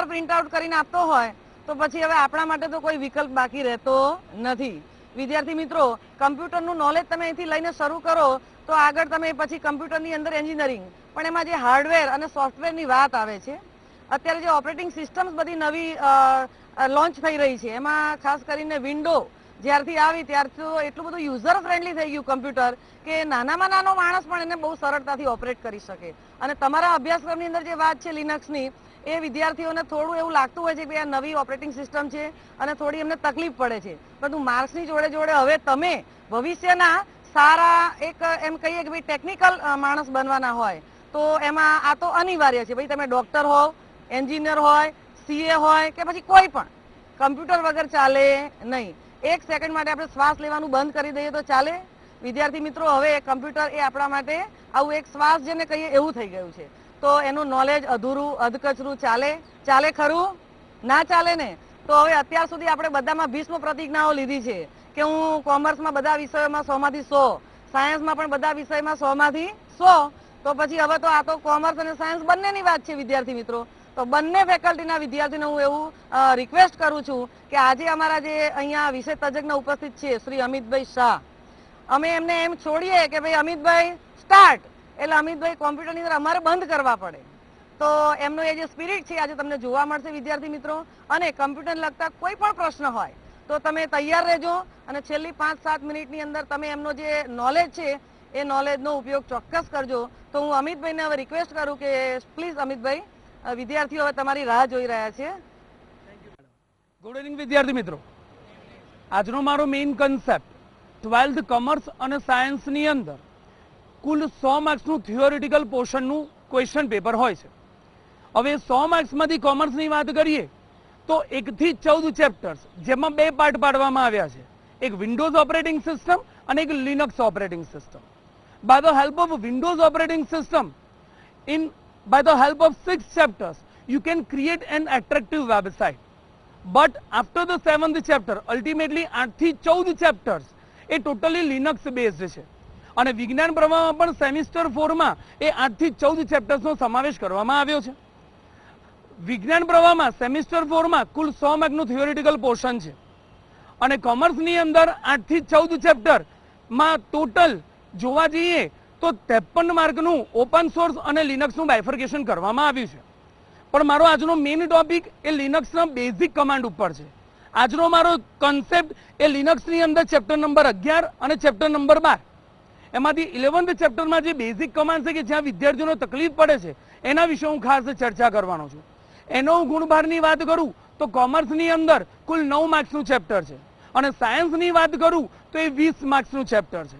ઉપર print out કરીને આપતો હોય તો પછી હવે આપણા માટે તો કોઈ વિકલ્પ બાકી રહેતો નથી. વિદ્યાર્થી મિત્રો, કમ્પ્યુટરનું નોલેજ તમે અહીંથી લઈને શરૂ કરો તો આગળ તમે પછી કમ્પ્યુટરની અંદર એન્જિનિયરિંગ, પણ એમાં જે હાર્ડવેર અને સોફ્ટવેરની વાત આવે છે, અત્યારે જે ઓપરેટિંગ સિસ્ટમ્સ બધી નવી લોન્ચ થઈ રહી છે, એમાં ખાસ કરીને વિન્ડો જ્યારથી આવી ત્યારથી તો એટલું બધું યુઝર ફ્રેન્ડલી થઈ ગયું કમ્પ્યુટર કે નાનામાં નાનો માણસ પણ એને બહુ સરળતાથી ઓપરેટ કરી શકે. અને તમારા અભ્યાસક્રમની અંદર જે વાત છે લિનક્સની, એ વિદ્યાર્થીઓને થોડું એવું લાગતું હોય છે કે આ નવી ઓપરેટિંગ સિસ્ટમ છે અને થોડી એમને તકલીફ પડે છે. બધું માર્ક્સની જોડે જોડે હવે તમે ભવિષ્યના સારા એક એમ કહીએ કે ભાઈ ટેકનિકલ માણસ બનવાના હોય તો એમાં આ તો અનિવાર્ય છે. ભાઈ તમે ડોક્ટર હોવ, એન્જિનિયર હોય, સીએ હોય કે પછી કોઈ પણ, કમ્પ્યુટર વગર ચાલે નહીં. એક સેકન્ડ માટે આપણે શ્વાસ લેવાનું બંધ કરી દઈએ તો ચાલે? વિદ્યાર્થી મિત્રો, હવે કમ્પ્યુટર એ આપણા માટે આવું એક શ્વાસ જેને કહીએ એવું થઈ ગયું છે. તો એનું નોલેજ અધૂરું અધકચરું ચાલે ખરું? ના ચાલે ને. તો હવે અત્યાર સુધી આપણે બધામાં ભીષ્મ પ્રતિજ્ઞાઓ લીધી છે કે હું કોમર્સમાં બધા વિષયોમાં 100માંથી 100, સાયન્સમાં પણ બધા વિષયમાં 100માંથી 100. તો પછી હવે તો આ તો કોમર્સ અને સાયન્સ બંનેની વાત છે વિદ્યાર્થી મિત્રો. તો બંને ફેકલ્ટીના વિદ્યાર્થીને હું એવું રિક્વેસ્ટ કરું છું કે આજે અમારા જે અહીંયા વિષય તજજ્ઞ ઉપસ્થિત છે શ્રી અમિતભાઈ શાહ, અમે એમને એમ છોડીએ કે ભાઈ અમિતભાઈ સ્ટાર્ટ, એટલે અમિતભાઈ કોમ્પ્યુટરની અંદર અમારે બંધ કરવા પડે. તો એમનો એ જે સ્પિરિટ છે આજે તમને જોવા મળશે વિદ્યાર્થી મિત્રો. અને કમ્પ્યુટરને લગતા કોઈ પણ પ્રશ્ન હોય તો તમે તૈયાર રહેજો અને છેલ્લી 5-7 મિનિટની અંદર તમે એમનો જે નોલેજ છે એ નોલેજનો ઉપયોગ ચોક્કસ કરજો. તો હું અમિતભાઈને હવે રિક્વેસ્ટ કરું કે પ્લીઝ અમિતભાઈ, વિદ્યાર્થીઓ હવે તમારી રાહ જોઈ રહ્યા છે. ગુડ ઇવનિંગ વિદ્યાર્થી મિત્રો. આજનો મારો મેઇન કન્સેપ્ટ 12th કોમર્સ અને સાયન્સની અંદર કુલ 100 માર્ક્સનું થિયોરિટિકલ પોર્શનનું ક્વેશ્ચન પેપર હોય છે. હવે 100 માર્ક્સમાંથી કોમર્સની વાત કરીએ તો 1 થી 14 ચેપ્ટર્સ, જેમાં 2 પાર્ટ પાડવામાં આવ્યા છે, એક વિન્ડોઝ ઓપરેટિંગ સિસ્ટમ અને એક Linux operating system. By the help of Windows operating system, by the help of 6 chapters you can create an attractive website. But after the 7th chapter, ultimately 8 થી 14 chapters એ totally linux based છે. અને વિજ્ઞાન પ્રવાહમાં પણ semester 4 માં એ 8 થી 14 chapters નો સમાવેશ કરવામાં આવ્યો છે. વિજ્ઞાન પ્રવાહમાં સેમિસ્ટર 4 માં કુલ 100 માર્કનું થિયોરિટિકલ પોર્શન છે અને કોમર્સની અંદર 8 થી 14 ચેપ્ટર માં ટોટલ જોવા જઈએ તો 53 માર્કનું ઓપન સોર્સ અને લિનક્સનું બાયફર્કેશન કરવામાં આવ્યું છે. પણ મારો આજનો મેઇન ટોપિક એ લિનક્સના બેઝિક કમાન્ડ ઉપર છે. આજનો મારો કન્સેપ્ટ એ લિનક્સની અંદર ચેપ્ટર નંબર 11 અને ચેપ્ટર નંબર 12, એમાંથી 11th ચેપ્ટરમાં જે બેઝિક કમાન્ડ છે કે જ્યાં વિદ્યાર્થીઓને તકલીફ પડે છે એના વિશે હું ખાસ ચર્ચા કરવાનો છું. એનો ગુણભારની વાત કરું તો કોમર્સની અંદર કુલ 9 માર્ક્સનું ચેપ્ટર છે અને સાયન્સની વાત કરું તો એ 20 માર્ક્સનું ચેપ્ટર છે.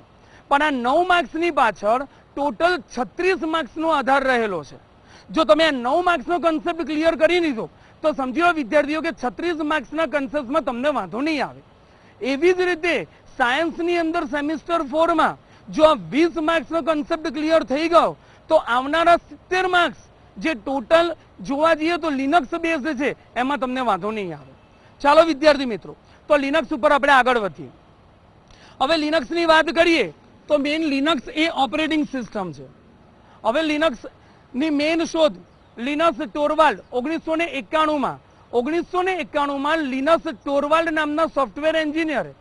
પણ આ 9 માર્ક્સની પાછળ ટોટલ 36 માર્ક્સનો આધાર રહેલો છે. જો તમે આ 9 માર્ક્સનો કન્સેપ્ટ ક્લિયર કરી લીધો તો સમજી લો વિદ્યાર્થીઓ કે 36 માર્ક્સના કન્સેપ્ટમાં તમને વાંધો નહીં આવે. એવી જ રીતે સાયન્સની અંદર સેમિસ્ટર 4 માં જો આ 20 માર્ક્સનો કન્સેપ્ટ ક્લિયર થઈ ગયો તો આવનારા 70 માર્ક્સ જે ટોટલ જોવા જઈએ તો લિનક્સ બેઝડ છે એમાં તમને વાંધો નહીં આવે. ચાલો વિદ્યાર્થી મિત્રો, તો લિનક્સ ઉપર આપણે આગળ વધીએ. હવે લિનક્સની વાત કરીએ તો મેઇન લિનક્સ એ ઓપરેટિંગ સિસ્ટમ છે. હવે લિનક્સની મેઇન શોધ લિનસ ટોરવાલ્ડ 1991માં લિનસ ટોરવાલ્ડ નામના સોફ્ટવેર એન્જિનિયરે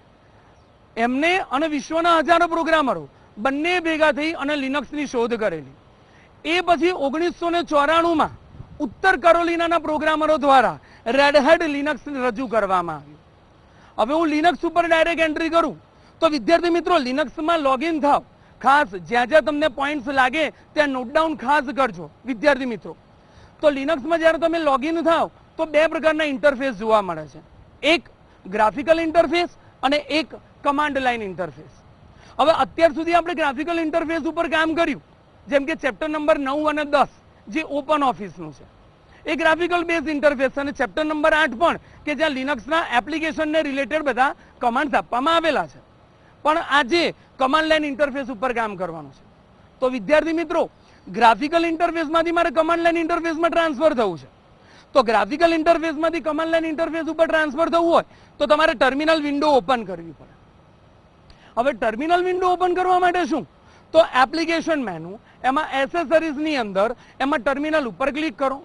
એમને અને વિશ્વના હજારો પ્રોગ્રામરો બંને ભેગા થઈ અને લિનક્સની શોધ કરેલી. એ પછી 1994માં ઉત્તર કેરોલિનાના પ્રોગ્રામરો દ્વારા રેડ હેટ લિનક્સ રજૂ કરવામાં આવ્યું. હવે હું લિનક્સ ઉપર ડાયરેક્ટ એન્ટ્રી કરું તો વિદ્યાર્થી મિત્રો લિનક્સમાં લોગિન થાવ, ખાસ જ્યાં જ્યાં તમને પોઈન્ટ્સ લાગે ત્યાં નોટ ડાઉન ખાસ કરજો વિદ્યાર્થી મિત્રો. તો લિનક્સમાં જ્યારે તમે લોગિન થાવ તો 2 પ્રકારના ઇન્ટરફેસ જોવા મળે છે, એક ગ્રાફિકલ ઇન્ટરફેસ અને એક કમાન્ડ લાઇન ઇન્ટરફેસ. હવે અત્યાર સુધી આપણે ગ્રાફિકલ ઇન્ટરફેસ ઉપર કામ કર્યું, જેમ કે ચેપ્ટર નંબર 9 અને 10 જે ઓપન ઓફિસનું છે એ ગ્રાફિકલ બેઝ ઇન્ટરફેસ, અને ચેપ્ટર નંબર 8 પણ કે જ્યાં લિનક્સના એપ્લિકેશનને રિલેટેડ બધા કમાન્ડ્સ આપવામાં આવેલા છે. પણ આજે કમાન્ડ લાઇન ઇન્ટરફેસ ઉપર કામ કરવાનું છે. તો વિદ્યાર્થી મિત્રો, ગ્રાફિકલ ઇન્ટરફેસમાંથી મારે કમાન્ડ લાઇન ઇન્ટરફેસમાં ટ્રાન્સફર થવું છે. તો ગ્રાફિકલ ઇન્ટરફેસમાંથી કમાન્ડ લાઇન ઇન્ટરફેસ ઉપર ટ્રાન્સફર થવું હોય તો તમારે ટર્મિનલ વિન્ડો ઓપન કરવી પડે. હવે ટર્મિનલ વિન્ડો ઓપન કરવા માટે શું, તો એપ્લિકેશન મેનુ, એમાં એસેસરીઝની અંદર એમાં ટર્મિનલ ઉપર ક્લિક કરો.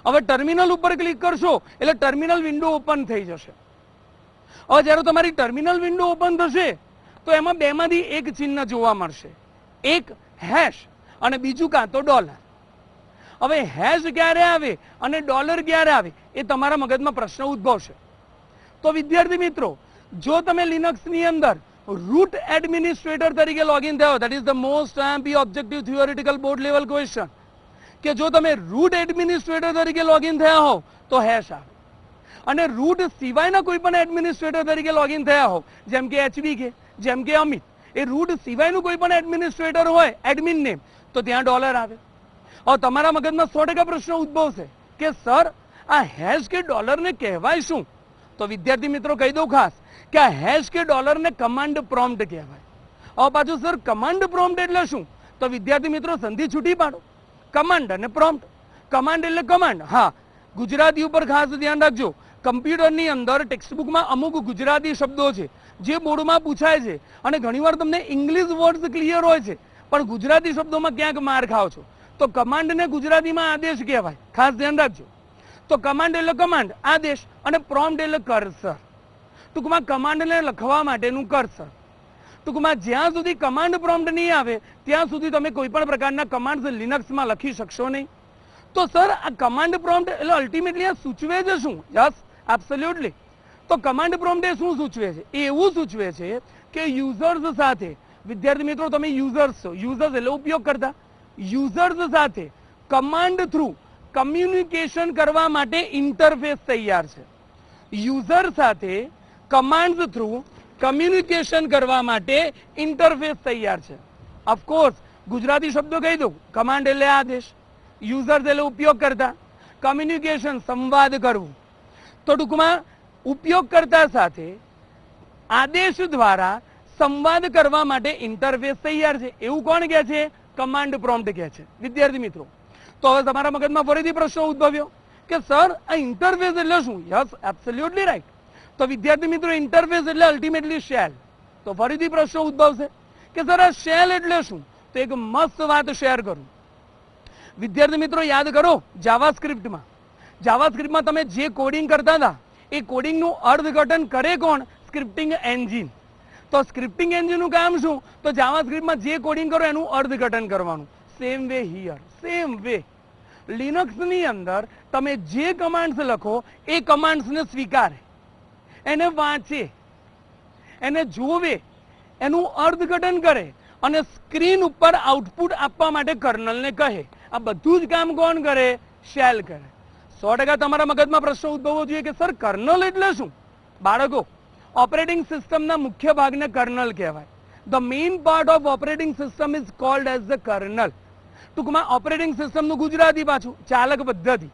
હવે ટર્મિનલ ઉપર ક્લિક કરશો એટલે ટર્મિનલ વિન્ડો ઓપન થઈ જશે. હવે જ્યારે તમારી ટર્મિનલ વિન્ડો ઓપન થશે તો એમાં બેમાંથી એક ચિહ્ન જોવા મળશે, એક હેશ અને બીજું કાં તો ડોલર. હવે હેશ ક્યારે આવે અને ડોલર ક્યારે આવે એ તમારા મગજમાં પ્રશ્ન ઉદ્ભવશે. તો વિદ્યાર્થી મિત્રો, જો તમે લિનક્સની અંદર રૂટ એડમિનિસ્ટ્રેટર તરીકે લોગિન થયો, that is the most MP objective theoretical board level question, કે જો તમે રૂટ એડમિનિસ્ટ્રેટર તરીકે લોગિન થયા હો તો હેશ આવે, અને રૂટ સિવાયના કોઈ પણ એડમિનિસ્ટ્રેટર તરીકે લોગિન થયા હો, જેમ કે HBK, જેમ કે અમિત, એ રૂટ સિવાયનું કોઈ પણ એડમિનિસ્ટ્રેટર હોય એડમિન નેમ, તો ત્યાં ડોલર આવે. હવે તમારા મગજમાં 100% પ્રશ્ન ઉદ્ભવશે કે સર આ હેશ કે ડોલરને કહેવાય શું? તો વિદ્યાર્થી મિત્રો કહી દઉં ખાસ કે આ હેશ કે ડોલરને કમાન્ડ પ્રોમ્પ્ટ કહેવાય. હવે પાછું સર કમાન્ડ પ્રોમ્પ્ટ એટલે શું? તો વિદ્યાર્થી મિત્રો સંધિ છૂટી પાડો, કમાન્ડ અને પ્રોમ્પ્ટ. કમાન્ડ એટલે કમાન્ડ. હા, ગુજરાતી ઉપર ખાસ ધ્યાન રાખજો. કમ્પ્યુટરની અંદર ટેક્સ્ટબુકમાં અમુક ગુજરાતી શબ્દો છે જે બોર્ડમાં પૂછાય છે, અને ઘણીવાર તમને ઇંગ્લિશ વર્ડ્સ ક્લિયર હોય છે પણ ગુજરાતી શબ્દોમાં ક્યાંક માર ખાવ છો. તો કમાન્ડને ગુજરાતીમાં આદેશ કહેવાય, ખાસ ધ્યાન રાખજો. તો કમાન્ડ એટલે કમાન્ડ, આદેશ, અને પ્રોમ્પ્ટ એટલે કર્સર. ટૂંકમાં કમાન્ડને લખવા માટેનું કર્સર. ટૂંકમાં જ્યાં સુધી કમાન્ડ પ્રોમ્પ્ટ નહીં આવે ત્યાં સુધી તમે કોઈ પણ પ્રકારના કમાન્ડ્સ લિનક્સમાં લખી શકશો નહીં. તો સર આ કમાન્ડ પ્રોમ્પ્ટ એટલે અલ્ટિમેટલી આ સૂચવે છે શું? Yes, absolutely. તો કમાન્ડ પ્રોમ્પ્ટ એ શું સૂચવે છે? એ એવું સૂચવે છે કે યુઝર્સ સાથે, વિદ્યાર્થી મિત્રો તમે યુઝર્સ છો, યુઝર્સ એટલે ઉપયોગ કરતા, યુઝર્સ સાથે કમાન્ડ થ્રુ કમ્યુનિકેશન કરવા માટે ઇન્ટરફેસ તૈયાર છે. યુઝર સાથે કમાન્ડ થ્રુ કમ્યુનિકેશન કરવા માટે ઇન્ટરફેસ તૈયાર છે. ઓફકોર્સ ગુજરાતી શબ્દો કહી દઉં, કમાન્ડ એટલે આદેશ, યુઝર્સ એટલે ઉપયોગ કરતા, કમ્યુનિકેશન સંવાદ કરવું. તો ટૂંકમાં ઉપયોગકર્તા સાથે આદેશ દ્વારા સંવાદ કરવા માટે ઇન્ટરફેસ તૈયાર છે. એવું કોણ કહે છે? કમાન્ડ પ્રોમ્પ્ટ કહે છે. વિદ્યાર્થી મિત્રો, તો હવે તમારા મગજમાં ફરીથી પ્રશ્ન ઉદ્ભવ્યો કે સર આ ઇન્ટરફેસ એટલે શું? Yes, absolutely right. તો વિદ્યાર્થી મિત્રો, ઇન્ટરફેસ એટલે અલ્ટિમેટલી શેલ. તો ફરીથી પ્રશ્ન ઉદ્ભવશે કે સર આ શેલ એટલે શું? તો એક મસ્ત વાત શેર કરું. વિદ્યાર્થી મિત્રો યાદ કરો, જાવાસ્ક્રિપ્ટમાં તમે જે કોડિંગ કરતા હતા એ કોડિંગનું અર્થઘટન કરે કોણ? Scripting engine. તો સ્ક્રિપ્ટિંગ એન્જિનનું કામ શું? તો જાવાસ્ક્રિપ્ટમાં જે કોડિંગ કરો એનું અર્થઘટન કરવાનું. Same way here, same way લિનક્સની અંદર તમે જે કમાન્ડ્સ લખો એ કમાન્ડ્સને સ્વીકારે, એને વાંચે, એને જોવે, એનું અર્થઘટન કરે અને સ્ક્રીન ઉપર આઉટપુટ આપવા માટે કર્નલને કહે. આ બધું જ કામ કોણ કરે? શેલ કરે. 100% તમારા મગજમાં પ્રશ્ન ઉદ્ભવવો જોઈએ કે સર કર્નલ એટલે શું? બાળકો, ઓપરેટિંગ સિસ્ટમના મુખ્ય ભાગને કર્નલ કહેવાય. The main part of operating system is called as the kernel. ટૂંકમાં ઓપરેટિંગ સિસ્ટમનું ગુજરાતી પાછું ચાલક પદ્ધતિ.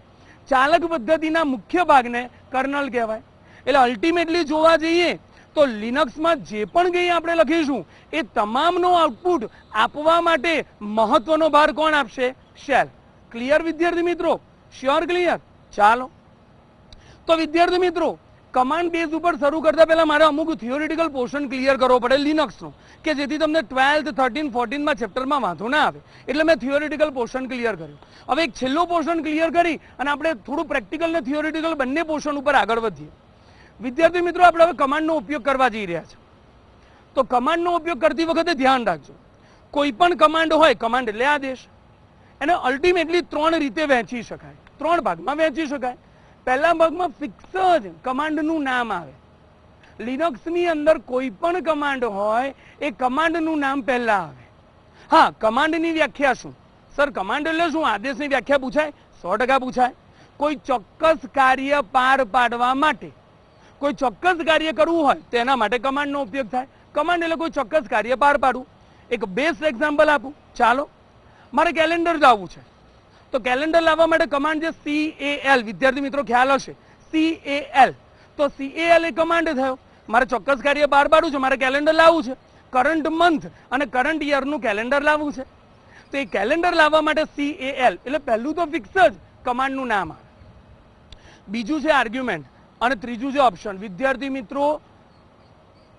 ચાલક પદ્ધતિના મુખ્ય ભાગને કર્નલ કહેવાય. એટલે અલ્ટિમેટલી જોવા જઈએ તો લિનક્સમાં જે પણ કંઈ આપણે લખીશું એ તમામનો આઉટપુટ આપવા માટે મહત્વનો ભાર કોણ આપશે? શેલ. ક્લિયર વિદ્યાર્થી મિત્રો? Sure clear? ચાલો, તો વિદ્યાર્થી મિત્રો, કમાન્ડ બેઝ ઉપર શરૂ કરતા પહેલા મારે અમુક થિયોરિટિકલ પોર્શન ક્લિયર કરવો પડે લિનક્સનો, કે જેથી તમને 12th, 13th, 14th ચેપ્ટરમાં વાંધો ના આવે. એટલે મેં થિયોરિટિકલ પોર્શન ક્લિયર કર્યું. હવે એક છેલ્લો પોર્શન ક્લિયર કરી અને આપણે થોડું પ્રેક્ટિકલ ને થિયોરિટિકલ બંને પોર્શન ઉપર આગળ વધીએ. વિદ્યાર્થી મિત્રો, આપણે હવે કમાન્ડનો ઉપયોગ કરવા જઈ રહ્યા છે. તો કમાન્ડનો ઉપયોગ કરતી વખતે ધ્યાન રાખજો, કોઈ પણ કમાન્ડ હોય, કમાન્ડ એટલે આદેશ, એને અલ્ટિમેટલી 3 રીતે વહેંચી શકાય, 3 ભાગમાં વહેંચી શકાય. પહેલા ભાગમાં ફિક્સ જ કમાન્ડનું નામ આવે. લિનક્સની અંદર કોઈ પણ કમાન્ડ હોય એ કમાન્ડનું નામ પહેલા આવે. હા, કમાન્ડની વ્યાખ્યા શું? સર કમાન્ડ એટલે શું? આદેશની વ્યાખ્યા પૂછાય? 100% પૂછાય. કોઈ ચોક્કસ કાર્ય પાર પાડવા માટે, કોઈ ચોક્કસ કાર્ય કરવું હોય તેના માટે કમાન્ડનો ઉપયોગ થાય. કમાન્ડ એટલે કોઈ ચોક્કસ કાર્ય પાર પાડવું. એક બેસ્ટ એક્ઝામ્પલ આપું. ચાલો, મારે કેલેન્ડર લાવવું છે, તો કેલેન્ડર લાવવા માટે કમાન્ડ છે CAL. વિદ્યાર્થી મિત્રો ખ્યાલ હશે, CAL. તો CAL એ કમાન્ડ થયો. મારે ચોક્કસ કાર્ય બહાર પાડવું છે, મારે કેલેન્ડર લાવવું છે, કરંટ મંથ અને કરંટ યરનું કેલેન્ડર લાવવું છે. તો એ કેલેન્ડર લાવવા માટે CAL એટલે પહેલું તો ફિક્સ જ કમાન્ડનું નામ આવે, બીજું છે આર્ગ્યુમેન્ટ અને ત્રીજું છે ઓપ્શન. વિદ્યાર્થી મિત્રો,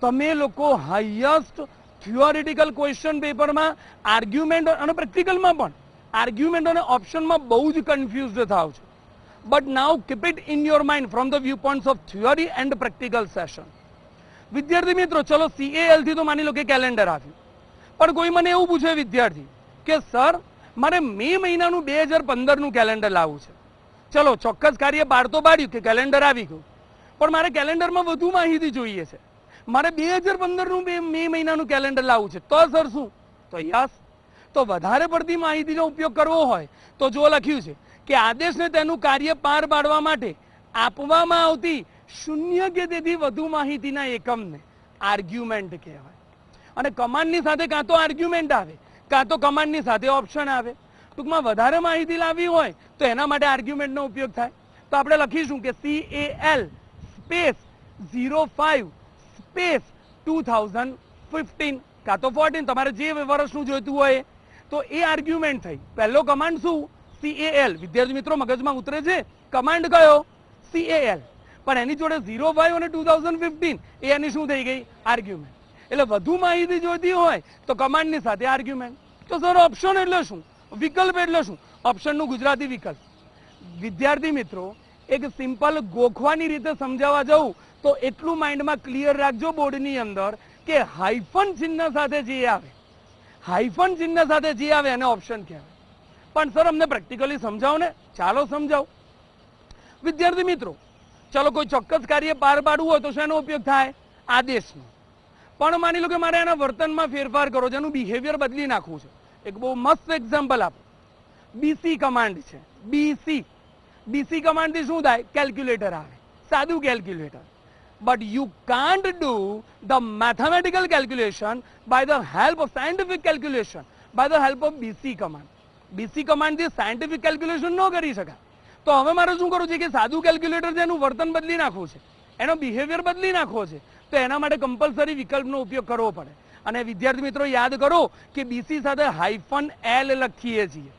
તમે લોકો હાઈએસ્ટ થિયોરિટિકલ ક્વેશ્ચન પેપરમાં આર્ગ્યુમેન્ટ અને પ્રેક્ટિકલમાં પણ આર્ગ્યુમેન્ટ અને ઓપ્શનમાં બહુ જ કન્ફ્યુઝડ થાવ છો. but now keep it in your mind from the viewpoints of theory and practical session. વિદ્યાર્થી મિત્રો, ચલો CAL થી તો માની લો કે કેલેન્ડર આવ્યું, પણ કોઈ મને એવું પૂછે વિદ્યાર્થી કે સર મારે મે મહિનાનું 2015 નું કેલેન્ડર લાવવું છે. ચલો ચોક્કસ કાર્ય બાર તો બાર્યું કે કેલેન્ડર આવી ગયું, પણ મારે કેલેન્ડરમાં વધુ માહિતી જોઈએ છે. મારે 2015 નું મે મહિનાનું કેલેન્ડર લાવવું છે, તો સર શું? તો યસ, તો વધારે પડતી માહિતીનો ઉપયોગ કરવો હોય તો જો લખ્યું છે કે આદેશને તેનું કાર્ય પાર પાડવા માટે આપવામાં આવતી શૂન્ય કે તેથી વધુ માહિતીના એકમને આર્ગ્યુમેન્ટ કહેવાય. અને કમાન્ડની સાથે કાં તો આર્ગ્યુમેન્ટ આવે કાં તો કમાન્ડની સાથે ઓપ્શન આવે. ટૂંકમાં વધારે માહિતી લાવવી હોય તો એના માટે આર્ગ્યુમેન્ટનો ઉપયોગ થાય. તો આપણે લખીશું કે CAL સ્પેસ 05 સ્પેસ 2015 કાં તો 14, તમારે જે વર્ષનું જોઈતું હોય તો એ આર્ગ્યુમેન્ટ થઈ. પહેલો કમાન્ડ શું? CAL. વિદ્યાર્થી મિત્રો મગજમાં ઉતરે છે કમાન્ડ કયો? CAL. પણ એની જોડે 05 અને 2015 એ એની શું થઈ ગઈ? આર્ગ્યુમેન્ટ. એટલે વધુ માહિતી જોઈતી હોય તો કમાન્ડની સાથે આર્ગ્યુમેન્ટ. તો સર ઓપ્શન એટલે શું? વિકલ્પ એટલે શું? ઓપ્શનનું ગુજરાતી વિકલ્પ. વિદ્યાર્થી મિત્રો, એક સિમ્પલ ગોખવાની રીતે સમજાવવા જવું તો એટલું માઇન્ડમાં ક્લિયર રાખજો બોર્ડની અંદર કે હાઇફન ચિહ્ન સાથે જે આવે, હાઇફન ચિહ્ન સાથે જે આવે એને ઓપ્શન કહેવાય. પણ સર અમને પ્રેક્ટિકલી સમજાવો ને. ચાલો સમજાવો. વિદ્યાર્થી મિત્રો, ચલો કોઈ ચોક્કસ કાર્ય પાર પાડવું હોય તો શેનો ઉપયોગ થાય? આદેશનો. પણ માની લો કે મારે એના વર્તનમાં ફેરફાર કરો, જેનું બિહેવિયર બદલી નાખવું છે. એક બહુ મસ્ત એક્ઝામ્પલ આપો. BC કમાન્ડ છે. BC કમાન્ડ થી શું થાય? કેલ્ક્યુલેટર આવે, સાદું calculator. but you can't do the mathematical calculation by the help of scientific calculation by the help of BC command. BC command થી scientific calculation ન કરી શકાય. તો હવે મારે શું કરવું છે કે સાદું કેલ્ક્યુલેટર જેનું વર્તન બદલી નાખવું છે, એનો બિહેવિયર બદલી નાખવો છે, તો એના માટે કમ્પલસરી વિકલ્પનો ઉપયોગ કરવો પડે. અને વિદ્યાર્થી મિત્રો યાદ કરો કે BC સાથે -L લખીએ છીએ.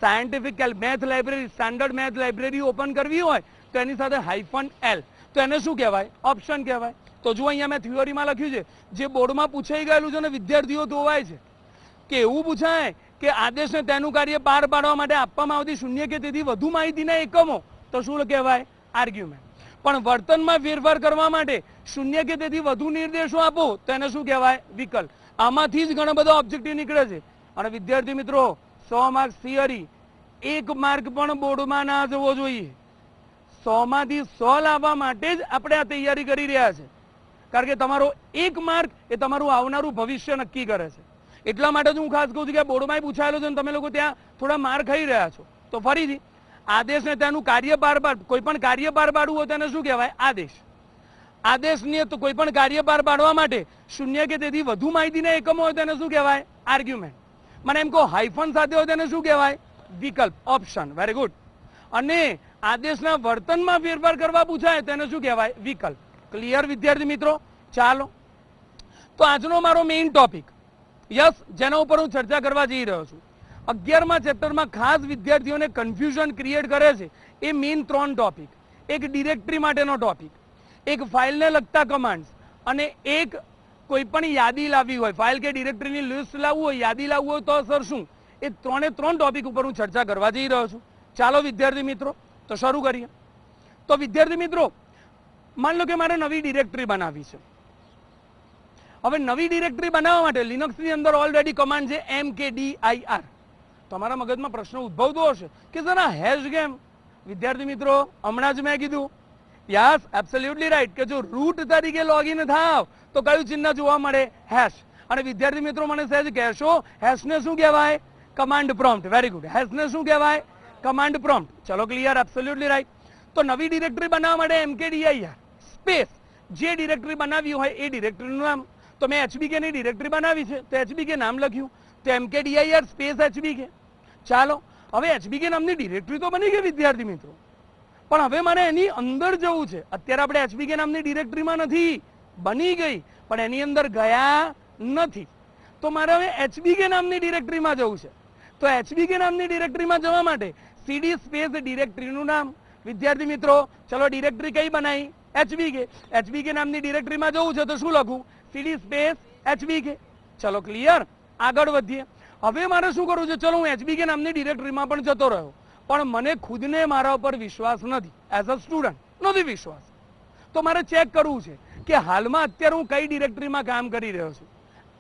Scientific math library, standard math library open કરવી હોય તો એની સાથે -L, તો એને શું કહેવાય? ઓપ્શન કહેવાય. તો જો અહીંયા મેં થિયોરીમાં લખ્યું છે, જે બોર્ડમાં પૂછાઈ ગયેલું છે અને વિદ્યાર્થીઓ ધોવાય છે કે એવું પૂછાય કે આદેશને તેનું કાર્ય પાર પાડવા માટે આપવામાં આવતી શૂન્ય કે તેથી વધુ માહિતીના એકમો, તો શું કહેવાય? આર્ગ્યુમેન્ટ. પણ વર્તનમાં ફેરફાર કરવા માટે શૂન્ય કે તેથી વધુ નિર્દેશો આપો તો એને શું કહેવાય? વિકલ્પ. આમાંથી જ ઘણા બધા ઓબ્જેક્ટિવ નીકળે છે. અને વિદ્યાર્થી મિત્રો, 100 માર્ક્સ થિયરી, 1 માર્ક પણ બોર્ડમાં ના જવો જોઈએ. 100 માંથી 100 લાવવા માટે જ આપણે આ તૈયારી કરી રહ્યા છે. કારણ કે તમારો 1 માર્ક એ તમારું આવનારું ભવિષ્ય નક્કી કરે છે. એટલા માટે જ હું ખાસ કહું છું કે બોર્ડમાં પૂછાયેલો છે અને તમે લોકો ત્યાં થોડા માર ખાઈ રહ્યા છો. તો ફરીથી, આદેશને તેનું કાર્ય પાર પાડ, કોઈ પણ કાર્ય પાર પાડવું હોય તેને શું કહેવાય? આદેશ. આદેશને તો કોઈ પણ કાર્ય પાર પાડવા માટે શૂન્ય કે તેથી વધુ માહિતીના એકમો હોય તેને શું કહેવાય? આર્ગ્યુમેન્ટ. મને એમ કહો હાઇફન સાથે હોય તેને શું કહેવાય? વિકલ્પ, ઓપ્શન. Very good. અને આદેશના વર્તનમાં ફેરફાર કરવા પૂછાય તેને શું કહેવાય? વિકલ્પ. ક્લિયર વિદ્યાર્થી મિત્રો? ચાલો, તો આજનો મારો મેઇન ટોપિક, યસ, જેના ઉપર હું ચર્ચા કરવા જઈ રહ્યો છું, 11મા ચેપ્ટરમાં ખાસ વિદ્યાર્થીઓને કન્ફ્યુઝન ક્રિએટ કરે છે એ મેઇન 3 ટોપિક. એક ડિરેક્ટરી માટેનો ટોપિક, એક ફાઇલને લગતા કમાન્ડ્સ, અને એક કોઈ પણ યાદી લાવવી હોય, ફાઇલ કે ડિરેક્ટરીની લિસ્ટ લાવવું હોય, યાદી લાવવું હોય તો સર શું? એ 3 ટોપિક ઉપર હું ચર્ચા કરવા જઈ રહ્યો છું. ચાલો વિદ્યાર્થી મિત્રો, તો શરૂ કરીએ. તો વિદ્યાર્થી મિત્રો, માન લો કે મારે નવી ડિરેક્ટરી બનાવવી છે. હવે નવી ડિરેક્ટરી બનાવવા માટે લિનક્સની અંદર ઓલરેડી કમાન્ડ છે mkdir. તમારા મગજમાં પ્રશ્ન ઉદ્ભવતો હશે કે સર આ હેશ કેમ? વિદ્યાર્થી મિત્રો, હમણાં જ મેં કીધું, યસ, એબ્સોલ્યુટલી રાઈટ, કે જો રૂટ તરીકે લોગિન થાવ તો કયું ચિહ્ન જોવા મળે? હેશ. અને વિદ્યાર્થી મિત્રો મને સહેજ કહેશો હેશને શું કહેવાય? Command prompt. Very good. હેશને શું કહેવાય? Command prompt. ચલો ક્લિયર, એબ્સોલ્યુટલી રાઈટ. તો નવી ડિરેક્ટરી બનાવવા માટે mkdir સ્પેસ જે ડિરેક્ટરી બનાવી હોય એ ડિરેક્ટરીનું નામ. તો મેં HBK ની ડિરેક્ટરી બનાવી છે તો HBK નામ લખ્યું, તો mkdir સ્પેસ HBK. ચાલો, હવે HBK નામની ડિરેક્ટરી તો બની ગઈ વિદ્યાર્થી મિત્રો, પણ હવે મારે એની અંદર જવું છે. અત્યારે આપણે HBK નામની ડિરેક્ટરીમાં નથી, બની ગઈ પણ એની અંદર ગયા નથી. તો મારે હવે HBK નામની ડિરેક્ટરીમાં જવું છે. તો HBK નામની ડિરેક્ટરીમાં જવા માટે cd સ્પેસ ડિરેક્ટરીનું નામ. વિદ્યાર્થી મિત્રો, ચલો ડિરેક્ટરી કઈ બનાવી? HBK. HBK નામની ડિરેક્ટરીમાં જવું છે તો શું લખું? cd space HBK. ચલો ક્લિયર, આગળ વધીએ. હવે મારે શું કરવું છે? ચલો હું HBK નામની ડિરેક્ટરીમાં પણ જતો રહ્યો, પણ મને ખુદને મારા ઉપર વિશ્વાસ નથી. એઝ અ સ્ટુડન્ટ નથી વિશ્વાસ. તો મારે ચેક કરવું છે કે હાલમાં અત્યારે હું કઈ ડિરેક્ટરીમાં કામ કરી રહ્યો છું.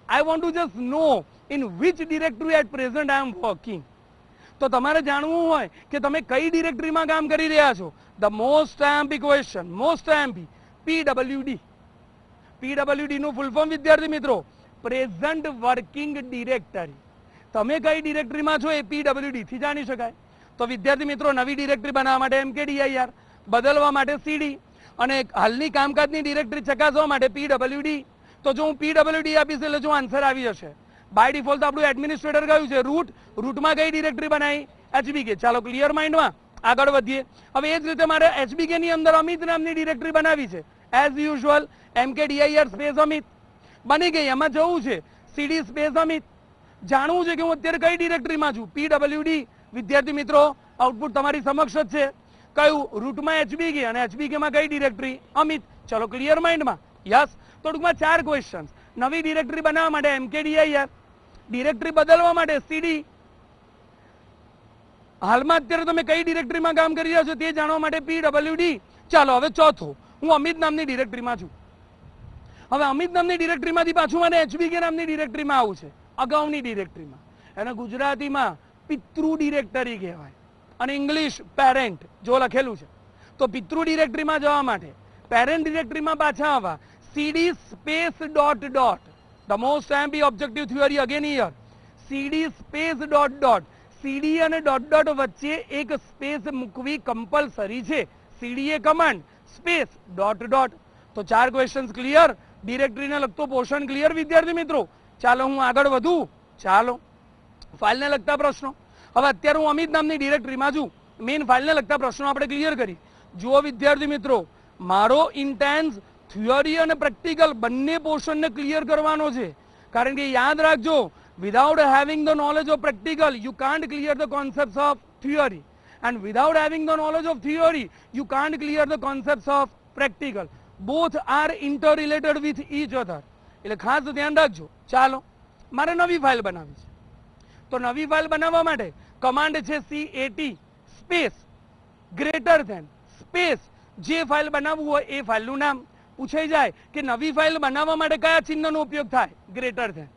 I want to just know in which directory at present I am working. તો તમારે જાણવું હોય કે તમે કઈ ડિરેક્ટરીમાં કામ કરી રહ્યા છો. The most MP question, most MP, PWD. PWD નું ફૂલ ફોર્મ વિદ્યાર્થી મિત્રો પ્રેઝન્ટ વર્કિંગ ડિરેક્ટરી. તમે કઈ ડિરેક્ટરીમાં છો એ પીડબ્લ્યુડી થી જાણી શકાય. તો વિદ્યાર્થી મિત્રો નવી ડિરેક્ટરી બનાવવા માટે MKDIR, બદલવા માટે CD અને હાલની કામકાજની ડિરેક્ટરી ચકાસવા માટે પીડબ્લ્યુડી. તો જો હું પીડબ્લ્યુડી આપીશ એટલે જો આન્સર આવી જશે. બાય ડિફોલ્ટ આપણું એડમિનિસ્ટ્રેટર કયું છે? રૂટ. રૂટમાં કઈ ડિરેક્ટરી બનાવી? HBK. ચાલો ક્લિયર માઇન્ડમાં આગળ વધીએ. હવે એ જ રીતે મારે HBK ની અંદર અમિત નામની ડિરેક્ટરી બનાવી છે. As usual MKDIR space Amit બની ગઈ. એમાં જવું છે CD સ્પેસ અમિત. જાણવું છે કે હું અત્યારે કઈ ડિરેક્ટરીમાં છું? પીડબ્લ્યુડી. વિદ્યાર્થી મિત્રો આઉટપુટ તમારી સમક્ષ જ છે. કયું? રૂટમાં HBK અને HBK માં કઈ ડિરેક્ટરી? અમિત. ચલો ક્લિયર માઇન્ડમાં? યસ. તો ટૂંકમાં 4 ક્વેશ્ચન. નવી ડિરેક્ટરી બનાવવા માટે MKDIR, ડિરેક્ટરી બદલવા માટે CD, હાલમાં અત્યારે તમે કઈ ડિરેક્ટરીમાં કામ કરી રહ્યા છો તે જાણવા માટે પીડબ્લ્યુડી. ચાલો હવે ચોથો, હું અમિત નામની ડિરેક્ટરીમાં છું. હવે અમિત નામની ડિરેક્ટરીમાંથી પાછું મને HBK નામની ડિરેક્ટરીમાં આવું છે, અગાઉની ડિરેક્ટરીમાં. એને ગુજરાતીમાં પિતૃ ડિરેક્ટરી કહેવાય અને ઇંગ્લિશ પેરેન્ટ જો લખેલું છે. તો પિતૃ ડિરેક્ટરીમાં જવા માટે પેરેન્ટ ડિરેક્ટરીમાં પાછા આવવા CD space dot dot. The most MP objective theory again here. CD space dot dot. CD અને ડોટ ડોટ વચ્ચે એક સ્પેસ મૂકવી કમ્પલસરી છે. CD એ કમાન્ડ, સ્પેસ ડોટ ડોટ. તો 4 ક્વેશ્ચન્સ ક્લિયર. ડિરેક્ટરીને લગતો પોર્શન ક્લિયર વિદ્યાર્થી મિત્રો. ચાલો હું આગળ વધું. ચાલો ફાઇલને લગતા પ્રશ્નો. હવે અત્યારે હું અમિત નામની ડિરેક્ટરીમાં છું. મેઇન ફાઇલને લગતા પ્રશ્નો આપણે ક્લિયર કરી. જુઓ વિદ્યાર્થી મિત્રો, મારો ઇન્ટેન્સ થિયરી અને પ્રેક્ટિકલ બંને પોર્શનને ક્લિયર કરવાનો છે. કારણ કે યાદ રાખજો, without having the knowledge of practical you can't clear the concepts of theory, and without having the knowledge of theory you can't clear the concepts of practical. Both are interrelated with each other. એટલે ખાસ ધ્યાન રાખજો. ચાલો મારે નવી file બનાવી છે. તો નવી ફાઇલ બનાવવા માટે કમાન્ડ છે CAT space greater than space જે ફાઇલ બનાવવું હોય એ ફાઇલનું નામ. પૂછાઈ જાય કે નવી ફાઇલ બનાવવા માટે કયા ચિહ્નનો ઉપયોગ થાય? Greater than.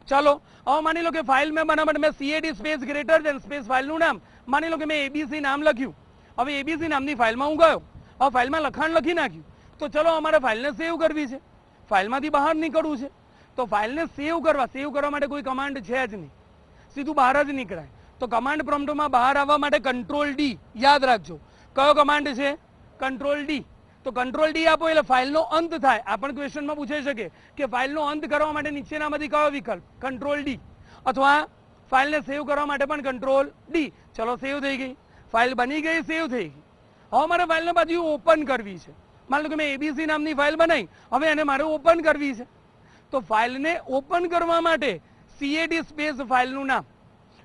ચલો હવે માની લો કે ફાઇલ મેં બનાવવા માટે મેં CAT space greater than space ફાઇલનું નામ. માની લો કે મેં ABC નામ લખ્યું. હવે ABC નામની ફાઇલમાં હું ગયો. હવે ફાઇલમાં લખાણ લખી નાખ્યું. તો ચલો અમારે ફાઇલને સેવ કરવી છે, ફાઇલમાંથી બહાર નીકળવું છે. તો ફાઇલને સેવ કરવા માટે કોઈ કમાન્ડ છે જ નહીં, સીધું બહાર જ નીકળાય. તો કમાન્ડ પ્રોમ્પ્ટમાં બહાર આવવા માટે કંટ્રોલ D. યાદ રાખજો કયો કમાન્ડ છે? Control D. તો કંટ્રોલ D આપો એટલે ફાઇલનો અંત થાય. આ પણ ક્વેશ્ચનમાં પૂછાઈ શકે કે ફાઇલનો અંત કરવા માટે નીચેનામાંથી કયો વિકલ્પ? Control D. અથવા ફાઇલને સેવ કરવા માટે પણ કંટ્રોલ D. ચલો સેવ થઈ ગઈ, ફાઇલ બની ગઈ, સેવ થઈ ગઈ. હવે મારે ફાઇલને પાછી ઓપન કરવી છે. માની લો કે મેં ABC નામની ફાઇલ બનાવી, હવે એને મારે ઓપન કરવી છે. તો ફાઇલને ઓપન કરવા માટે CAT સ્પેસ ફાઇલનું નામ.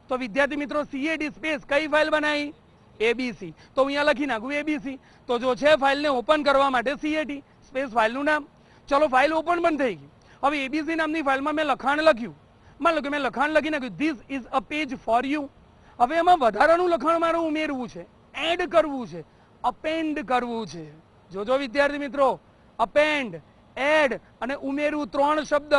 તો વિદ્યાર્થી મિત્રો CAT સ્પેસ કઈ ફાઇલ બનાવી? ABC. તો અહીંયા લખી નાખું ABC. તો જો છે ફાઇલને ઓપન કરવા માટે CAT સ્પેસ ફાઇલનું નામ. ચલો ફાઇલ ઓપન પણ થઈ ગઈ. હવે ABC નામની ફાઇલમાં મેં લખાણ લખ્યું. માની લો કે મેં લખાણ લખી નાખ્યું, this is a page for you. હવે એમાં વધારાનું લખાણ મારે ઉમેરવું છે, એડ કરવું છે, અપેન્ડ કરવું છે. જોજો વિદ્યાર્થી મિત્રો, અપેન્ડ, એડ અને ઉમેરવું 3 શબ્દ.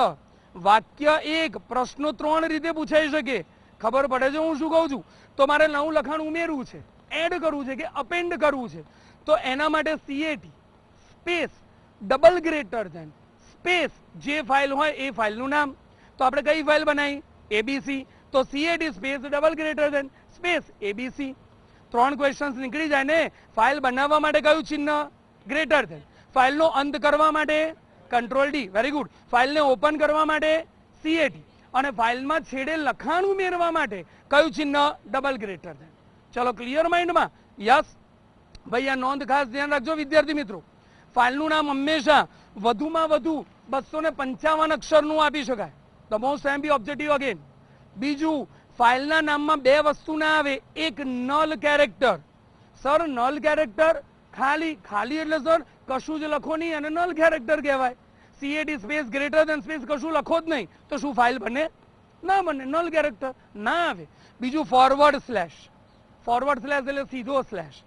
વાક્ય 1, પ્રશ્નો 3 રીતે પૂછાઈ શકે. ખબર પડે છે હું શું કહું છું? તો મારે નવું લખાણ ઉમેરવું છે, એડ કરવું છે કે અપેન્ડ કરવું છે. તો એના માટે CAT space double greater than space જે ફાઇલ હોય એ ફાઇલનું નામ. તો આપણે કઈ ફાઇલ બનાવી? ABC. તો CAT space double greater than સ્પેસ ABC. 3 ક્વેશ્ચન્સ નીકળી જાય ને. ફાઇલ બનાવવા માટે કયું ચિહ્ન? Greater than. ફાઇલનો અંત કરવા માટે કંટ્રોલ D. Very good. ફાઇલને ઓપન કરવા માટે CAT અને ફાઇલમાં છેડે લખાણ ઉમેરવા માટે કયું ચિહ્ન? Double greater than. ચલો ક્લિયર માઇન્ડમાં? યસ. ભાઈ આ નોંધ ખાસ ધ્યાન રાખજો વિદ્યાર્થી મિત્રો. ફાઇલનું નામ હંમેશા વધુમાં વધુ 255 અક્ષરનું આપી શકાય. The most MP objective again. બીજું, ફાઇલના નામમાં 2 વસ્તુ ના આવે. એક null character. Sir null character ખાલી એટલે સર કશું જ લખો નહીં અને નલ કેરેક્ટર કહેવાય. CAT space greater than space કશું લખો જ નહીં તો શું ફાઇલ બને? ના બને. નલ કેરેક્ટર ના આવે. બીજું ફોરવર્ડ સ્લેશ. ફોરવર્ડ સ્લેશ એટલે સીધો સ્લેશ.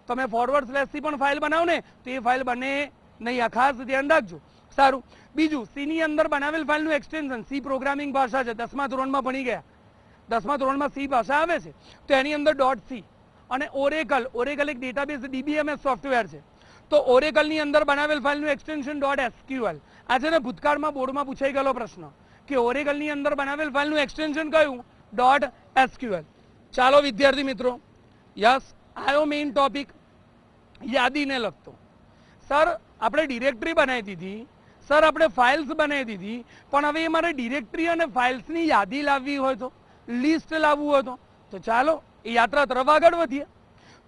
તમે ફોરવર્ડ સ્લેશ થી પણ ફાઇલ બનાવો ને તો એ ફાઇલ બને નહીં. આ ખાસ ધ્યાન રાખજો. સારું. બીજું, સી ની અંદર બનાવેલ ફાઇલનું એક્સટેન્શન, સી પ્રોગ્રામિંગ ભાષા છે, 10મા ધોરણમાં ભણી ગયા, 10મા ધોરણમાં સી ભાષા આવે છે, તો એની અંદર .c અને ઓરેકલ એક ડેટાબેઝ DBMS સોફ્ટવેર છે, તો ઓરેકલની અંદર બનાવેલ ફાઇલનું એક્સટેન્શન .sql. આ છે ને ભૂતકાળમાં બોર્ડમાં પૂછાઈ ગયેલો પ્રશ્ન કે ઓરેકલની અંદર બનાવેલ ફાઇલનું એક્સટેન્શન કયું? .sql. ચાલો વિદ્યાર્થી મિત્રો, યસ, આયો મેઇન ટોપિક યાદીને લગતો. સર આપણે ડિરેક્ટરી બનાવી દીધી, સર આપણે ફાઇલ્સ બનાવી દીધી, પણ હવે એ મારે ડિરેક્ટરી અને ફાઇલ્સની યાદી લાવવી હોય તો, લિસ્ટ લાવવું હોય તો ચાલો એ યાત્રા તરફ આગળ વધીએ.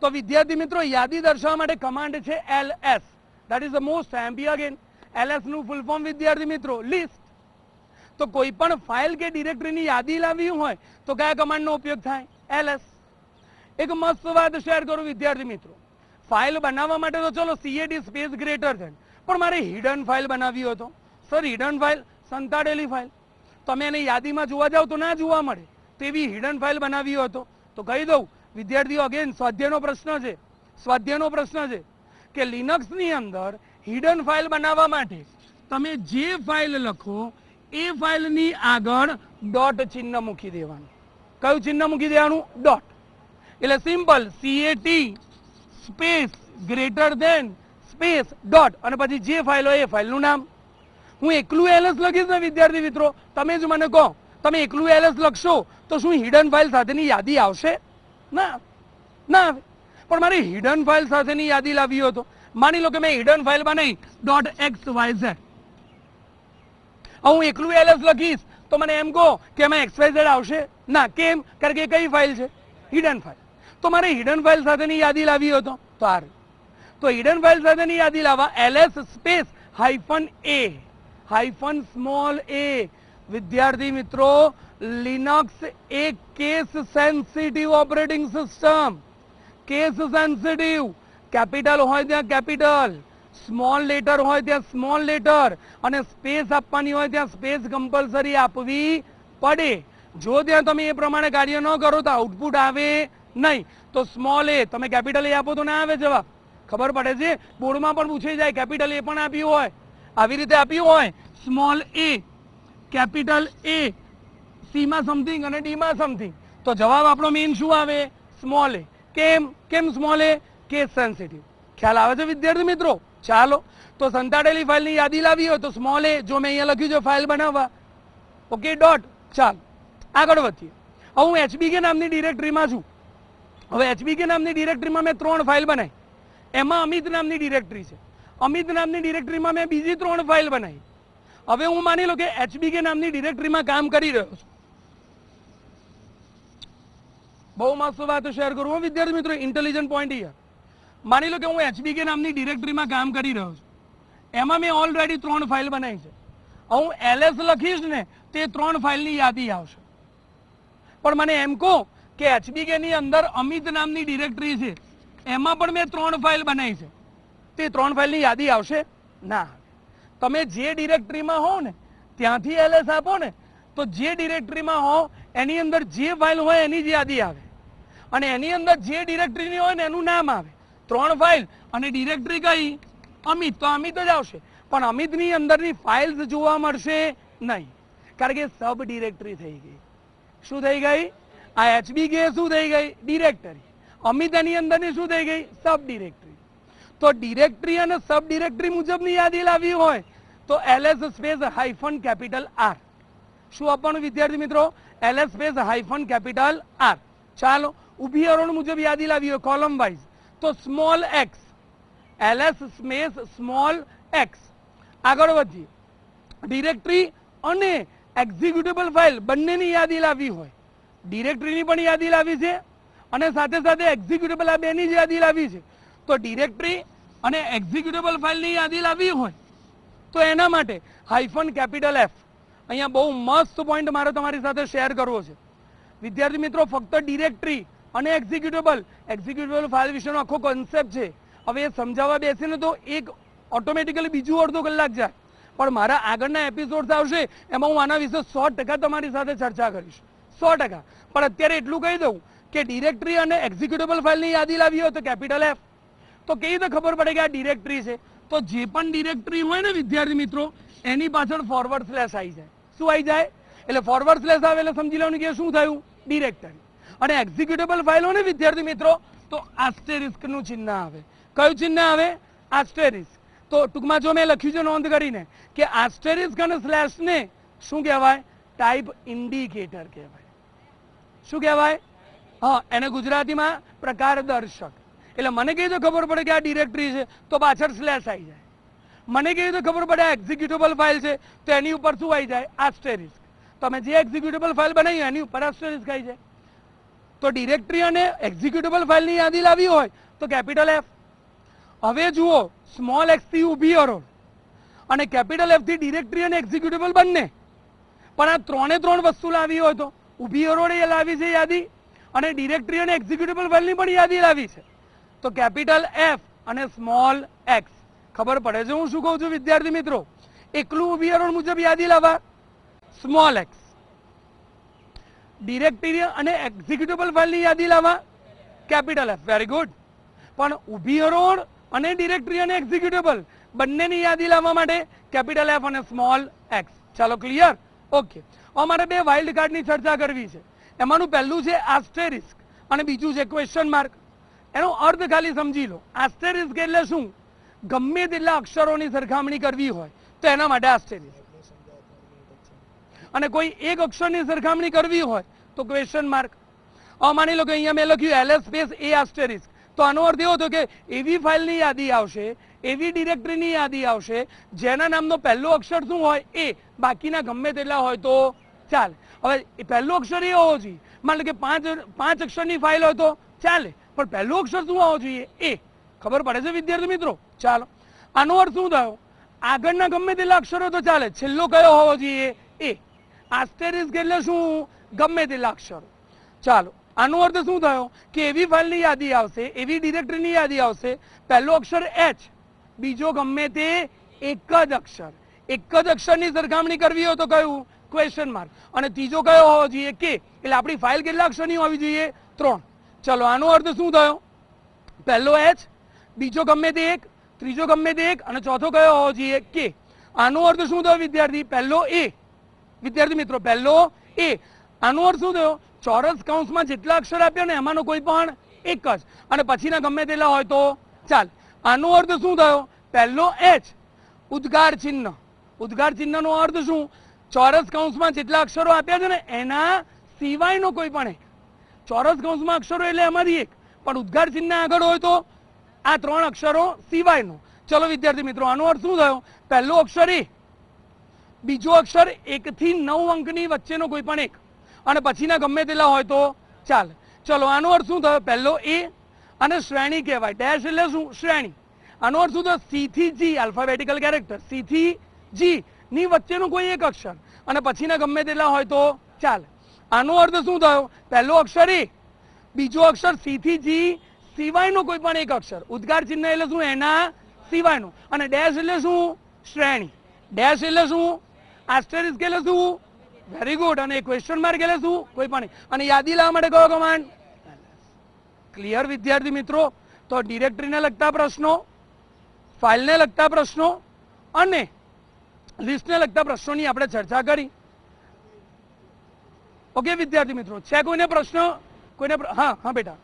તો વિદ્યાર્થી મિત્રો, યાદી દર્શાવવા માટે કમાન્ડ છે ls. That is the most MP again. ls નું ફૂલ ફોર્મ વિદ્યાર્થી મિત્રો લિસ્ટ. તો કોઈ પણ ફાઇલ કે ડિરેક્ટરીની યાદી લાવવી હોય તો કયા કમાન્ડનો ઉપયોગ થાય? ls. એક મસ્ત વાત શેર કરું વિદ્યાર્થી મિત્રો, ફાઇલ બનાવવા માટે તો ચલો CAD સ્પેસ ગ્રેટર ધેન, પણ મારે હિડન ફાઇલ બનાવવી હોય તો સર હિડન ફાઇલ, સંતાડેલી ફાઇલ, તમે એને યાદીમાં જોવા જાવ તો ના જોવા મળે, તેવી હિડન ફાઇલ બનાવવી હોય તો કહી દઉં વિદ્યાર્થીઓ, અગેન સ્વાધ્યાયનો પ્રશ્ન છે કે લિનક્સની અંદર હિડન ફાઇલ બનાવવા માટે તમે જે ફાઇલ લખો એ ફાઇલની આગળ ડોટ ચિહ્ન મૂકી દેવાનું. કયું ચિહ્ન મૂકી દેવાનું? ડોટ. એટલે simple CAT space greater than space dot અને પછી જે ફાઇલ હોય એ ફાઇલનું નામ. હું એકલું ls લખીશ ને વિદ્યાર્થી મિત્રો, તમે જ મને કહો, તમે એકલું ls લખશો તો શું હિડન ફાઇલ સાથેની યાદી આવશે? ના આવે. પણ મારે હિડન ફાઇલ સાથેની યાદી લાવવી હોય તો માની લો કે મેં હિડન ફાઇલ બનાવી .xyz. હું એકલું ls લખીશ તો મને એમ કહો કે એમાં xyz આવશે? ના. કેમ? કારણ કે કઈ ફાઇલ છે? Hidden file. તો મારે હિડન ફાઇલ સાથેની યાદી લાવવી હોય તો આ તો હિડન ફાઇલ સાથેની યાદી લાવવા ls સ્પેસ -a વિદ્યાર્થી મિત્રો, લિનક્સ એક case sensitive operating system. Case sensitive, capital હોય ત્યાં કેપિટલ, સ્મોલ લેટર હોય ત્યાં સ્મોલ લેટર, અને સ્પેસ આપવાની હોય ત્યાં સ્પેસ કમ્પલસરી આપવી પડે. જો ત્યાં તમે એ પ્રમાણે કાર્ય ન કરો તો આઉટપુટ આવે નહીં. તો સ્મોલ એ તમે કેપિટલ એ આપો તો ના આવે જવાબ. ખબર પડે છે? બોર્ડમાં પણ પૂછાઈ જાય, કેપિટલ એ પણ આપ્યું હોય, આવી રીતે આપ્યું હોય, સ્મોલ એ, કેપિટલ એ, સી માં સમથિંગ અને ડી માં સમથિંગ, તો જવાબ આપણો મેઇન શું આવે? સ્મોલ એ. કેમ સ્મોલ એ? Case sensitive. ખ્યાલ આવે છે વિદ્યાર્થી મિત્રો? ચાલો, તો સંતાડેલી ફાઇલની યાદી લાવી હોય તો સ્મોલ એ, જો મેં અહીંયા લખ્યું છે ફાઇલ બનાવવા, ઓકે, ડોટ. ચાલો આગળ વધીએ. હવે હું HBK નામની ડિરેક્ટરીમાં છું. હવે HBK નામની ડિરેક્ટરીમાં મેં 3 ફાઇલ બનાવી, એમાં અમિત નામની ડિરેક્ટરી છે. અમિત નામની ડિરેક્ટરીમાં મેં બીજી 3 ફાઇલ બનાવી. હવે હું માની લો કે HBK નામની ડિરેક્ટરીમાં કામ કરી રહ્યો છું. બહુ મસ્ત વાત શેર કરું હું વિદ્યાર્થી મિત્રો, ઇન્ટેલિજન્ટ પોઈન્ટ હિયર. માની લો કે હું HBK નામની ડિરેક્ટરીમાં કામ કરી રહ્યો છું, એમાં મેં ઓલરેડી 3 ફાઇલ બનાવી છે. હું ls લખીશ ને તે 3 ફાઇલની યાદી આવશે. પણ મને એમ કહો કે HBK ની અંદર અમિત નામની ડિરેક્ટરી છે, એમાં પણ મેં 3 ફાઇલ બનાવી છે, તે 3 ફાઇલની યાદી આવશે? ના. તમે જે ડિરેક્ટરીમાં હો ને ત્યાંથી ls આપો ને તો જે ડિરેક્ટરીમાં હો એની અંદર જે ફાઇલ હોય એની જ યાદી આવે, અને એની અંદર જે ડિરેક્ટરીની હોય ને એનું નામ આવે. 3 ફાઇલ અને ડિરેક્ટરી કઈ? અમિત, તો અમિત જ આવશે. પણ અમિતની અંદરની ફાઇલ્સ જોવા મળશે નહીં, કારણ કે સબ ડિરેક્ટરી થઈ ગઈ. શું થઈ ગઈ? આ HBK શું થઈ ગઈ? ડિરેક્ટરી. અમિત એની અંદરની શું થઈ ગઈ? Sub directory. તો ડિરેક્ટરી અને સબ ડિરેક્ટરી મુજબની યાદી લાવવી હોય તો ls સ્પેસ -R. શું આપવાનું વિદ્યાર્થી મિત્રો? ls space -R. ચાલો, ઊભી હરોળ મુજબ યાદી લાવી હોય કોલમ વાઇઝ તો small x, ls space small x. આગળ વધીએ. ડિરેક્ટરી અને એક્ઝિક્યુટેબલ ફાઇલ બંનેની યાદી લાવવી હોય, ડિરેક્ટરીની પણ યાદી લાવી છે અને સાથે સાથે એક્ઝિક્યુટેબલ આ બેની જ યાદી લાવી છે. તો ડિરેક્ટરી અને એક્ઝિક્યુટેબલ ફાઇલની યાદી લાવવી હોય તો એના માટે -F. અહીંયા બહુ મસ્ત પોઈન્ટ મારે તમારી સાથે શેર કરવો છે વિદ્યાર્થી મિત્રો. ફક્ત ડિરેક્ટરી અને એક્ઝિક્યુટેબલ ફાઇલ વિશેનો આખો કોન્સેપ્ટ છે. હવે એ સમજાવવા બેસીને તો એક ઓટોમેટિકલી બીજું અડધો કલાક જાય, પણ મારા આગળના એપિસોડ્સ આવશે એમાં હું આના વિશે 100% તમારી સાથે ચર્ચા કરીશ, 100%. પણ અત્યારે એટલું કહી દઉં કે ડિરેક્ટરી અને એક્ઝિક્યુટેબલ ફાઇલની યાદી લાવી હોય તો કેપિટલ F. તો કેવી રીતે ખબર પડે કે આ ડિરેક્ટરી છે? તો જે પણ ડિરેક્ટરી હોય ને વિદ્યાર્થી મિત્રો, એની પાછળ ફોરવર્ડ સ્લેશ આવી જાય. શું આવી જાય? એટલે ફોરવર્ડ સ્લેશ આવે એટલે સમજી લેવાનું કે શું થયું? ડિરેક્ટરી. અને એક્ઝિક્યુટેબલ ફાઇલ હોય ને વિદ્યાર્થી મિત્રો, તો આસ્ટેરિસ્ક નું ચિહ્ન આવે. કયું ચિહ્ન આવે? આસ્ટેરિસ્ક. તો ટૂંકમાં જો મેં લખ્યું છે નોંધ કરીને કે આસ્ટેરિસ્ક અને સ્લેશ ને શું કહેવાય? ટાઈપ ઇન્ડિકેટર કહેવાય. શું કહેવાય? હા, એને ગુજરાતીમાં પ્રકાર દર્શક. એટલે મને કેવી રીતે ખબર પડે કે આ ડિરેક્ટરી છે? તો પાછળ સ્લેશ આવી જાય. મને કેવી રીતે ખબર પડે આ એક્ઝિક્યુટેબલ ફાઇલ છે? તો એની ઉપર શું આવી જાય? આસ્ટેરિસ્ક. તમે જે એક્ઝિક્યુટેબલ ફાઇલ બનાવી એની ઉપર આસ્ટેરિસ્ક આવી જાય. તો ડિરેક્ટરી અને એક્ઝિક્યુટેબલ ફાઇલની યાદી લાવી હોય તો કેપિટલ F. હવે જુઓ, સ્મોલ x થી ઊભી હરોળ અને કેપિટલ F થી ડિરેક્ટરી અને એક્ઝિક્યુટેબલ બંને. પણ આ ત્રણ વસ્તુ લાવી હોય તો ઊભી હરોળ એ લાવી છે યાદી, અને ડિરેક્ટરી અને એક્ઝિક્યુટેબલ ફાઇલની પણ યાદી લાવી છે. તો કેપિટલ F અને સ્મોલ x. ખબર પડે છે હું શું કહું છું વિદ્યાર્થી મિત્રો? એકલું ઊભી હરોળ મુજબ યાદી લાવવા સ્મોલ x, ડિરેક્ટરી અને એક્ઝિક્યુટેબલ ફાઇલની યાદી લાવવા કેપિટલ F. Very good. પણ ઊભી હરોળ અને ડિરેક્ટરી અને એક્ઝિક્યુટેબલ બંનેની યાદી લાવવા માટે કેપિટલ F અને સ્મોલ x. ચાલો ક્લિયર? ઓકે. અમારે બે વાઇલ્ડ કાર્ડની ચર્ચા કરવી છે. એમાંનું પહેલું છે આસ્ટેરિસ્ક અને બીજું છે ક્વેશ્ચન માર્ક. એનો અર્થ ખાલી સમજી લો. આસ્ટેરિસ્ક એટલે શું? ગમે તેટલા અક્ષરોની સરખામણી કરવી હોય તો એના માટે આસ્ટેરિસ્ક, અને કોઈ એક અક્ષરની સરખામણી કરવી હોય તો ક્વેશ્ચન માર્ક. માની લો કે અહીંયા મેં લખ્યું LS સ્પેસ A આસ્ટેરિસ્ક. તો આનો અર્થ એવો થયો કે એવી ફાઇલની યાદી આવશે, એવી ડિરેક્ટરીની યાદી આવશે જેના નામનો પહેલો અક્ષર શું હોય? A. બાકીના ગમે તેટલા હોય તો ચાલે. હવે પહેલો અક્ષર એ હોવો જોઈએ. માની લો કે પાંચ અક્ષરની ફાઇલ હોય તો ચાલે, પણ પહેલો અક્ષર શું હોવો જોઈએ? A. ખબર પડે છે વિદ્યાર્થી મિત્રો? ચાલો, આનો અર્થ શું થયો? આગળના ગમે તેટલા અક્ષરો તો ચાલે, છેલ્લો કયો હોવો જોઈએ? A. આસ્ટેરિસ્ક એટલે શું? ગમે તેટલા અક્ષરો. ચાલો, આનો અર્થ શું થયો? કે એવી ફાઇલની યાદી આવશે, એવી ડિરેક્ટરીની યાદી આવશે, પહેલો અક્ષર H, બીજો ગમે તે એક જ અક્ષર. એક જ અક્ષરની સરખામણી કરવી હોય તો કયું? Question mark. અને ત્રીજો કયો હોવો જોઈએ? K. એટલે આપણી ફાઇલ કેટલા અક્ષરની હોવી જોઈએ? 3. ચલો, આનો અર્થ શું થયો? પહેલો H, બીજો ગમે તે એક, ત્રીજો ગમે તે એક, અને ચોથો કયો હોવો જોઈએ? K. આનો અર્થ શું થયો વિદ્યાર્થી? પહેલો A. વિદ્યાર્થી મિત્રો, પહેલો A. આનો અર્થ શું થયો? ચોરસ કૌંસમાં જેટલા અક્ષર આપ્યા ને એમાંનો કોઈ પણ એક જ, અને પછીના ગમે તેટલા હોય તો ચાલે. આનો અર્થ શું થયો? પહેલો H, ઉદ્ગાર ચિહ્ન. ઉદ્ગાર ચિહ્નનો અર્થ શું? ચોરસ કૌંસમાં જેટલા અક્ષરો આપ્યા છે ને એના સિવાયનો કોઈ પણ એક. ચોરસ કૌંસમાં અક્ષરો એટલે એમાંથી એક, પણ ઉદ્ગાર ચિહ્ન આગળ હોય તો આ 3 અક્ષરો સિવાયનો. ચલો વિદ્યાર્થી મિત્રો, આનો અર્થ શું થયો? પહેલો અક્ષર A, બીજો અક્ષર 1 થી 9 અંકની વચ્ચેનો કોઈ પણ એક, અને પછીના ગમે તેટલા હોય તો ચાલે. ચલો, આનો અર્થ શું થયો? પહેલો A, અને શ્રેણી કહેવાય. ડેશ એટલે શું? શ્રેણી. આનો અર્થ શું થયો? C થી G, આલ્ફાબેટિકલ કેરેક્ટર. C થી G ની વચ્ચેનો કોઈ એક અક્ષર, અને પછીના ગમે તેટલા હોય તો ચાલે. આનો અર્થ શું થયો? પહેલો અક્ષર A, બીજો અક્ષર C થી G સિવાયનો કોઈ પણ એક અક્ષર. ઉદ્ગાર ચિહ્ન એટલે શું? એના સિવાયનો. અને ડેશ એટલે શું? શ્રેણી. ડેશ એટલે શું? આસ્ટેરિસ્ક એટલે શું? Very good. અને ક્વેશ્ચન માર્ક એટલે શું? કોઈ પણ. અને યાદી લાવવા માટે કયો કમાન્ડ? ક્લિયર વિદ્યાર્થી મિત્રો? તો ડિરેક્ટરીને લગતા પ્રશ્નો, ફાઇલને લગતા પ્રશ્નો અને લિસ્ટને લગતા પ્રશ્નોની આપણે ચર્ચા કરી. ઓકે વિદ્યાર્થી મિત્રો, છે કોઈને પ્રશ્ન? કોઈને? હા હા બેટા.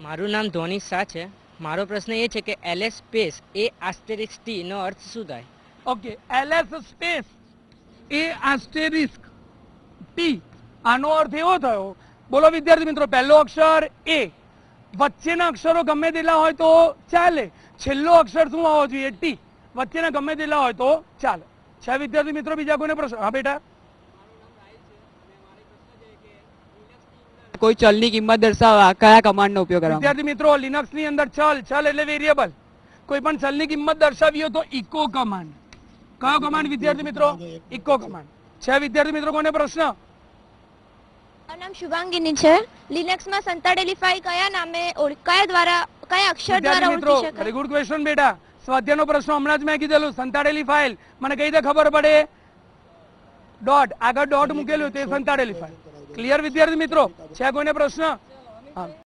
મારું નામ ધોની શાહ છે. મારો પ્રશ્ન એ છે કે LS સ્પેસ A આસ્ટેરિસ્ક T નો અર્થ શું થાય? Okay, LS space A આસ્ટેરિસ્ક T, આનો અર્થ એવો થયો, બોલો વિદ્યાર્થી મિત્રો, પહેલો અક્ષર A, વચ્ચેના અક્ષરો ગમે તેટલા હોય તો ચાલે, છેલ્લો અક્ષર શું હોવો જોઈએ? T. વચ્ચેના ગમે તેટલા હોય તો ચાલે. છે વિદ્યાર્થી મિત્રો બીજા કોઈને પ્રશ્ન? હા બેટા. કોઈ ચલની કિંમત દર્શાવવા કયા કમાન્ડનો ઉપયોગ કરવામાં? વિદ્યાર્થી મિત્રો, લિનક્સ ની અંદર ચલ એટલે વેરિયેબલ, કોઈ પણ ચલની કિંમત દર્શાવી હોય તો ઇકો કમાન્ડ. કયો કમાન્ડ વિદ્યાર્થી મિત્રો? Echo command. છે વિદ્યાર્થી મિત્રો કોને પ્રશ્ન? મારું નામ શુભાંગીની છે. લિનક્સમાં સંતાડેલી ફાઇલ કયા નામે કયા અક્ષર દ્વારા ઓળખી શકાય? વેરી ગુડ ક્વેશ્ચન બેટા. સ્વાધ્યાયનો પ્રશ્ન હમણાં જ મેં કીધેલું, સંતાડેલી ફાઇલ મને કઈ રીતે ખબર પડે? ડોટ, આગળ ડોટ મૂકેલું તે સંતાડેલી ફાઇલ. ક્લિયર વિદ્યાર્થી મિત્રો? છે કોઈને પ્રશ્ન? હા